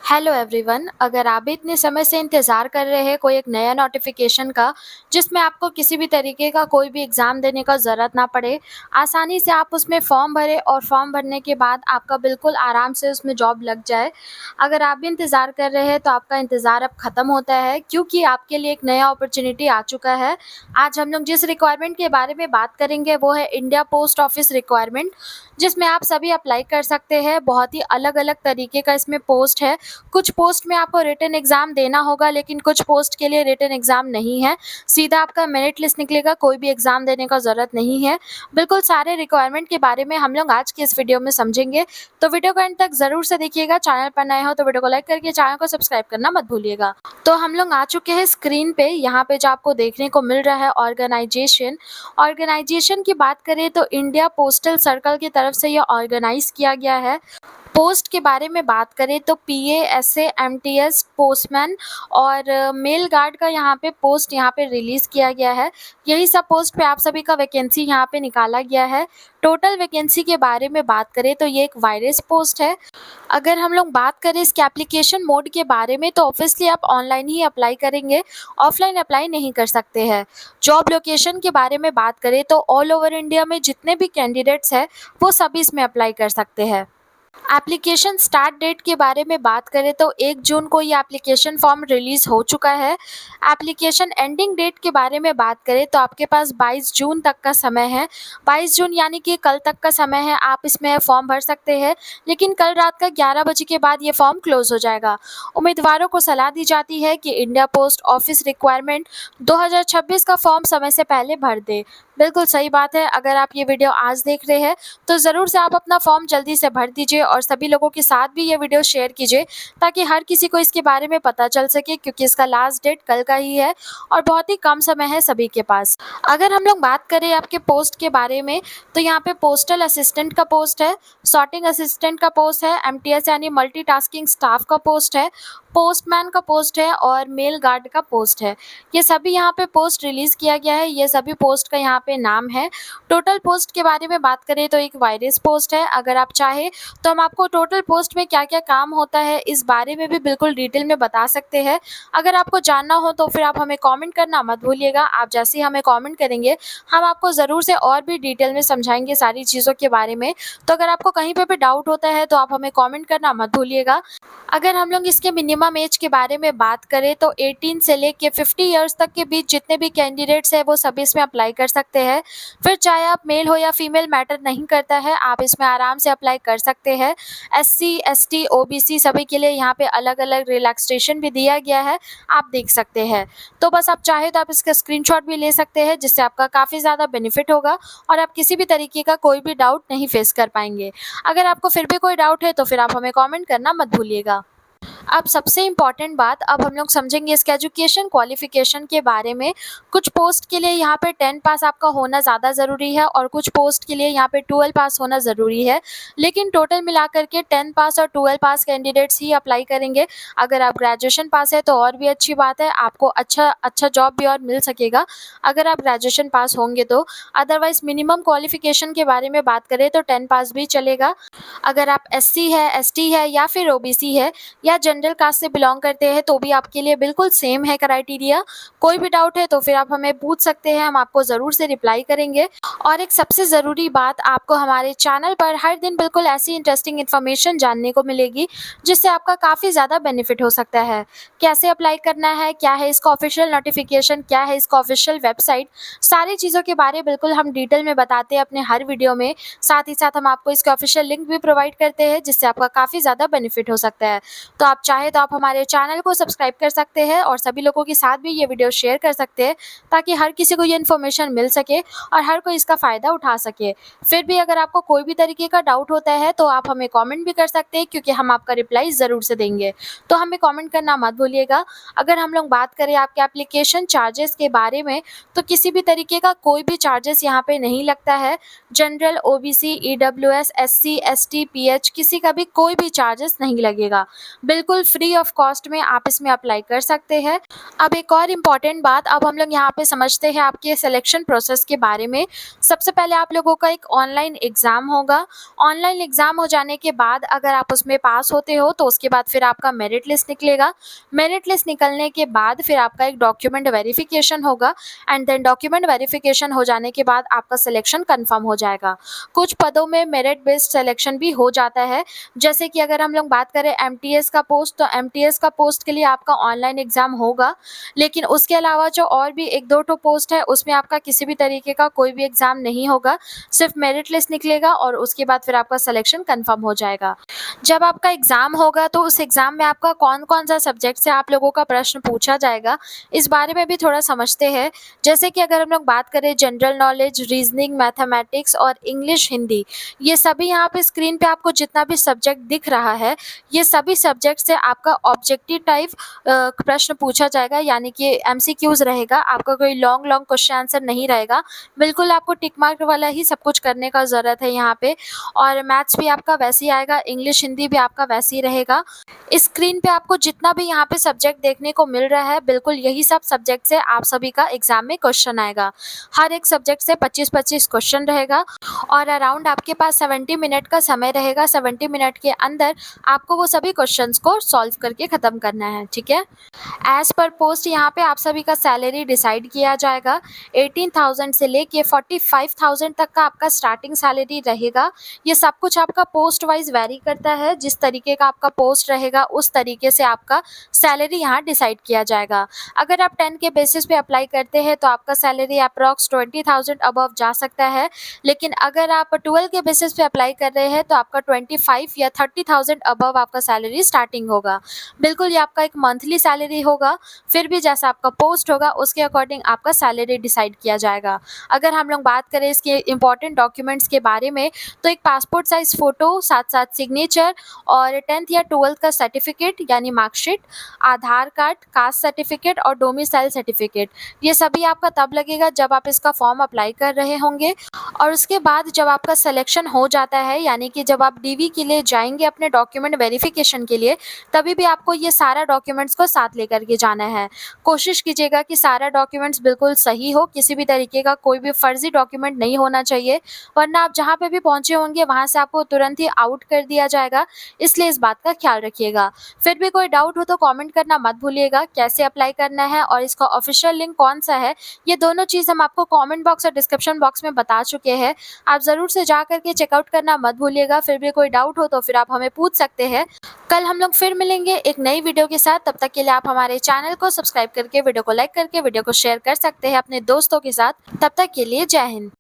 Hello everyone, अगर आप भी इतने समय से इंतज़ार कर रहे हैं कोई एक नया नोटिफिकेशन का जिसमें आपको किसी भी तरीके का कोई भी एग्ज़ाम देने का ज़रूरत ना पड़े, आसानी से आप उसमें फॉर्म भरें और फॉर्म भरने के बाद आपका बिल्कुल आराम से उसमें जॉब लग जाए। अगर आप भी इंतज़ार कर रहे हैं तो आपका इंतज़ार अब ख़त्म होता है, क्योंकि आपके लिए एक नया अपॉर्चुनिटी आ चुका है। आज हम लोग जिस रिक्वायरमेंट के बारे में बात करेंगे वो है इंडिया पोस्ट ऑफिस रिक्वायरमेंट, जिसमें आप सभी अप्लाई कर सकते हैं। बहुत ही अलग-अलग तरीके का इसमें पोस्ट है। कुछ पोस्ट में आपको रिटन एग्ज़ाम देना होगा, लेकिन कुछ पोस्ट के लिए रिटन एग्ज़ाम नहीं है। सीधा आपका मेरिट लिस्ट निकलेगा, कोई भी एग्ज़ाम देने का ज़रूरत नहीं है। बिल्कुल सारे रिक्वायरमेंट के बारे में हम लोग आज की इस वीडियो में समझेंगे, तो वीडियो को एंड तक ज़रूर से देखिएगा। चैनल पर नए हो तो वीडियो को लाइक करके चैनल को सब्सक्राइब करना मत भूलिएगा। तो हम लोग आ चुके हैं स्क्रीन पे। यहाँ पे जो आपको देखने को मिल रहा है ऑर्गेनाइजेशन की बात करें तो इंडिया पोस्टल सर्कल की तरफ से ये ऑर्गेनाइज़ किया गया है। पोस्ट के बारे में बात करें तो पीए, एसए, एमटीएस, पोस्टमैन और मेल गार्ड का यहाँ पे पोस्ट यहाँ पे रिलीज़ किया गया है। यही सब पोस्ट पे आप सभी का वैकेंसी यहाँ पे निकाला गया है। टोटल वैकेंसी के बारे में बात करें तो ये एक वायरस पोस्ट है। अगर हम लोग बात करें इसके एप्लीकेशन मोड के बारे में तो ऑब्वियसली आप ऑनलाइन ही अप्लाई करेंगे, ऑफलाइन अप्लाई नहीं कर सकते हैं। जॉब लोकेशन के बारे में बात करें तो ऑल ओवर इंडिया में जितने भी कैंडिडेट्स हैं वो सभी इसमें अप्लाई कर सकते हैं। एप्लीकेशन स्टार्ट डेट के बारे में बात करें तो 1 जून को ये एप्लीकेशन फॉर्म रिलीज़ हो चुका है। एप्लीकेशन एंडिंग डेट के बारे में बात करें तो आपके पास 22 जून तक का समय है। 22 जून यानी कि कल तक का समय है, आप इसमें फॉर्म भर सकते हैं, लेकिन कल रात का 11 बजे के बाद ये फॉर्म क्लोज़ हो जाएगा। उम्मीदवारों को सलाह दी जाती है कि इंडिया पोस्ट ऑफिस रिक्वायरमेंट 2026 का फॉर्म समय से पहले भर दें। बिल्कुल सही बात है। अगर आप ये वीडियो आज देख रहे हैं तो ज़रूर से आप अपना फॉर्म जल्दी से भर दीजिए और सभी लोगों के साथ भी ये वीडियो शेयर कीजिए, ताकि हर किसी को इसके बारे में पता चल सके, क्योंकि इसका लास्ट डेट कल का ही है और बहुत ही कम समय है सभी के पास। अगर हम लोग बात करें आपके पोस्ट के बारे में तो यहाँ पे पोस्टल असिस्टेंट का पोस्ट है, सॉर्टिंग असिस्टेंट का पोस्ट है, एमटीएस यानी मल्टीटास्किंग स्टाफ का पोस्ट है, पोस्टमैन का पोस्ट है और मेल गार्ड का पोस्ट है। ये सभी यहाँ पे पोस्ट रिलीज़ किया गया है। ये सभी पोस्ट का यहाँ पे नाम है। टोटल पोस्ट के बारे में बात करें तो एक वायरस पोस्ट है। अगर आप चाहें तो हम आपको टोटल पोस्ट में क्या-क्या काम होता है इस बारे में भी बिल्कुल डिटेल में बता सकते हैं। अगर आपको जानना हो तो फिर आप हमें कमेंट करना मत भूलिएगा। आप जैसे ही हमें कमेंट करेंगे हम आपको ज़रूर से और भी डिटेल में समझाएँगे सारी चीज़ों के बारे में। तो अगर आपको कहीं पे भी डाउट होता है तो आप हमें कमेंट करना मत भूलिएगा। अगर हम लोग इसके मिनिमम एज के बारे में बात करें तो 18 से लेके 50 इयर्स तक के बीच जितने भी कैंडिडेट्स हैं वो सभी इसमें अप्लाई कर सकते हैं। फिर चाहे आप मेल हो या फीमेल मैटर नहीं करता है, आप इसमें आराम से अप्लाई कर सकते हैं। एससी, एसटी, ओबीसी सभी के लिए यहाँ पे अलग-अलग रिलैक्सेशन भी दिया गया है, आप देख सकते हैं। तो बस आप चाहे तो आप इसका स्क्रीनशॉट भी ले सकते हैं, जिससे आपका काफ़ी ज़्यादा बेनिफिट होगा और आप किसी भी तरीके का कोई भी डाउट नहीं फेस कर पाएँगे। अगर आपको फिर भी कोई डाउट है तो फिर आप हमें कमेंट करना मत भूलिएगा। अब सबसे इम्पॉर्टेंट बात, अब हम लोग समझेंगे इसके एजुकेशन क्वालिफ़िकेशन के बारे में। कुछ पोस्ट के लिए यहाँ पे 10 पास आपका होना ज़्यादा ज़रूरी है और कुछ पोस्ट के लिए यहाँ पे 12 पास होना ज़रूरी है। लेकिन टोटल मिलाकर के 10 पास और 12 पास कैंडिडेट्स ही अप्लाई करेंगे। अगर आप ग्रेजुएशन पास है तो और भी अच्छी बात है, आपको अच्छा जॉब भी और मिल सकेगा अगर आप ग्रेजुएशन पास होंगे तो। अदरवाइज़ मिनिमम क्वालिफ़िकेशन के बारे में बात करें तो 10 पास भी चलेगा। अगर आप एससी है, एसटी है या फिर ओबीसी है या जनरल कास्ट से बिलोंग करते हैं तो भी आपके लिए बिल्कुल सेम है क्राइटेरिया। कोई भी डाउट है तो फिर आप हमें पूछ सकते हैं, हम आपको ज़रूर से रिप्लाई करेंगे। और एक सबसे ज़रूरी बात, आपको हमारे चैनल पर हर दिन बिल्कुल ऐसी इंटरेस्टिंग इन्फॉर्मेशन जानने को मिलेगी जिससे आपका काफ़ी ज़्यादा बेनिफिट हो सकता है। कैसे अप्लाई करना है, क्या है इसका ऑफिशियल नोटिफिकेशन, क्या है इसका ऑफिशियल वेबसाइट, सारी चीज़ों के बारे बिल्कुल हम डिटेल में बताते हैं अपने हर वीडियो में। साथ ही साथ हम आपको इसके ऑफिशियल लिंक भी प्रोवाइड करते हैं, जिससे आपका काफ़ी ज़्यादा बेनिफिट हो सकता है। तो आप चाहे तो आप हमारे चैनल को सब्सक्राइब कर सकते हैं और सभी लोगों के साथ भी ये वीडियो शेयर कर सकते हैं, ताकि हर किसी को ये इन्फॉर्मेशन मिल सके और हर कोई इसका फ़ायदा उठा सके। फिर भी अगर आपको कोई भी तरीके का डाउट होता है तो आप हमें कमेंट भी कर सकते हैं, क्योंकि हम आपका रिप्लाई ज़रूर से देंगे। तो हमें कमेंट करना मत भूलिएगा। अगर हम लोग बात करें आपके एप्लीकेशन चार्जेस के बारे में तो किसी भी तरीके का कोई भी चार्जेस यहाँ पे नहीं लगता है। General, OBC, EWS, SC, ST, pH किसी का भी कोई भी चार्जेस नहीं लगेगा। बिल्कुल बिल्कुल फ्री ऑफ कॉस्ट में आप इसमें अप्लाई कर सकते हैं। अब एक और इम्पॉर्टेंट बात, अब हम लोग यहाँ पे समझते हैं आपके सिलेक्शन प्रोसेस के बारे में। सबसे पहले आप लोगों का एक ऑनलाइन एग्ज़ाम होगा। ऑनलाइन एग्ज़ाम हो जाने के बाद अगर आप उसमें पास होते हो तो उसके बाद फिर आपका मेरिट लिस्ट निकलेगा। मेरिट लिस्ट निकलने के बाद फिर आपका एक डॉक्यूमेंट वेरिफिकेशन होगा एंड देन डॉक्यूमेंट वेरिफिकेशन हो जाने के बाद आपका सिलेक्शन कंफर्म हो जाएगा। कुछ पदों में मेरिट बेस्ड सिलेक्शन भी हो जाता है, जैसे कि अगर हम लोग बात करें एमटीएस का पोस्ट, तो एमटीएस का पोस्ट के लिए आपका ऑनलाइन एग्ज़ाम होगा, लेकिन उसके अलावा जो और भी 1-2 ठो पोस्ट है उसमें आपका किसी भी तरीके का कोई भी एग्ज़ाम नहीं होगा, सिर्फ मेरिट लिस्ट निकलेगा और उसके बाद फिर आपका सिलेक्शन कंफर्म हो जाएगा। जब आपका एग्ज़ाम होगा तो उस एग्ज़ाम में आपका कौन-कौन सा सब्जेक्ट से आप लोगों का प्रश्न पूछा जाएगा, इस बारे में भी थोड़ा समझते हैं। जैसे कि अगर हम लोग बात करें जनरल नॉलेज, रीज़निंग, मैथमेटिक्स और इंग्लिश, हिंदी, ये सभी यहाँ पे स्क्रीन पे आपको जितना भी सब्जेक्ट दिख रहा है, ये सभी सब्जेक्ट से आपका ऑब्जेक्टिव टाइप प्रश्न पूछा जाएगा, यानी कि एमसीक्यूज़ रहेगा। आपका कोई लॉन्ग क्वेश्चन आंसर नहीं रहेगा। बिल्कुल आपको टिक मार्क वाला ही सब कुछ करने का ज़रूरत है यहाँ पे, और मैथ्स भी आपका वैसे ही आएगा, इंग्लिश, हिंदी भी आपका वैसे ही रहेगा। स्क्रीन पे आपको जितना भी यहाँ पे सब्जेक्ट देखने को मिल रहा है, बिल्कुल यही सब सब्जेक्ट से आप सभी का एग्ज़ाम में क्वेश्चन आएगा। हर एक सब्जेक्ट से 25-25 क्वेश्चन रहेगा और अराउंड आपके पास 70 मिनट का समय रहेगा। 70 मिनट के अंदर आपको वो सभी क्वेश्चंस को सॉल्व करके ख़त्म करना है, ठीक है? एज़ पर पोस्ट यहाँ पे आप सभी का सैलरी डिसाइड किया जाएगा। 18,000 से लेके 45,000 तक का आपका स्टार्टिंग सैलरी रहेगा। ये सब कुछ आपका पोस्ट वाइज़ वैरी करता है। जिस तरीके का आपका पोस्ट रहेगा उस तरीके से आपका सैलरी यहाँ डिसाइड किया जाएगा। अगर आप 10 के बेसिस पे अप्लाई करते हैं तो आपका सैलरी अप्रॉक्स 20,000 अबव जा सकता है, लेकिन अगर आप 12 के बेसिस पे अप्लाई कर रहे हैं तो आपका 25 या 30,000 अबव आपका सैलरी स्टार्टिंग होगा। बिल्कुल ये आपका एक मंथली सैलरी होगा, फिर भी जैसा आपका पोस्ट होगा उसके अकॉर्डिंग आपका सैलरी डिसाइड किया जाएगा। अगर हम लोग बात करें इसके इम्पॉर्टेंट डॉक्यूमेंट्स के बारे में, तो एक पासपोर्ट साइज़ फ़ोटो, साथ-साथ सिग्नेचर और 10th या 12th का सर्टिफिकेट यानी मार्कशीट, आधार कार्ड, कास्ट सर्टिफिकेट और डोमिसाइल सर्टिफिकेट, ये सभी आपका तब लगेगा जब आप इसका फॉर्म अप्लाई कर रहे होंगे। और उसके बाद जब आपका सिलेक्शन हो जाता है, यानी कि जब आप डीवी के लिए जाएँगे अपने डॉक्यूमेंट वेरिफिकेशन के लिए, तभी भी आपको ये सारा डॉक्यूमेंट्स को साथ लेकर के जाना है। कोशिश कीजिएगा कि सारा डॉक्यूमेंट्स बिल्कुल सही हो, किसी भी तरीके का कोई भी फर्ज़ी डॉक्यूमेंट नहीं होना चाहिए, वरना आप जहाँ पे भी पहुँचे होंगे वहाँ से आपको तुरंत ही आउट कर दिया जाएगा, इसलिए इस बात का ख्याल रखिएगा। फिर भी कोई डाउट हो तो कमेंट करना मत भूलिएगा, कैसे अप्लाई करना है और इसका ऑफ़िशियल लिंक कौन-सा है, ये दोनों चीज़ हम आपको कमेंट बॉक्स और डिस्क्रिप्शन बॉक्स में बता चुके हैं। आप ज़रूर से जा कर के चेकआउट करना मत भूलिएगा। फिर भी कोई डाउट हो तो फिर आप हमें पूछ सकते हैं। कल हम लोग फिर मिलेंगे एक नई वीडियो के साथ, तब तक के लिए आप हमारे चैनल को सब्सक्राइब करके, वीडियो को लाइक करके, वीडियो को शेयर कर सकते हैं अपने दोस्तों के साथ। तब तक के लिए जय हिंद।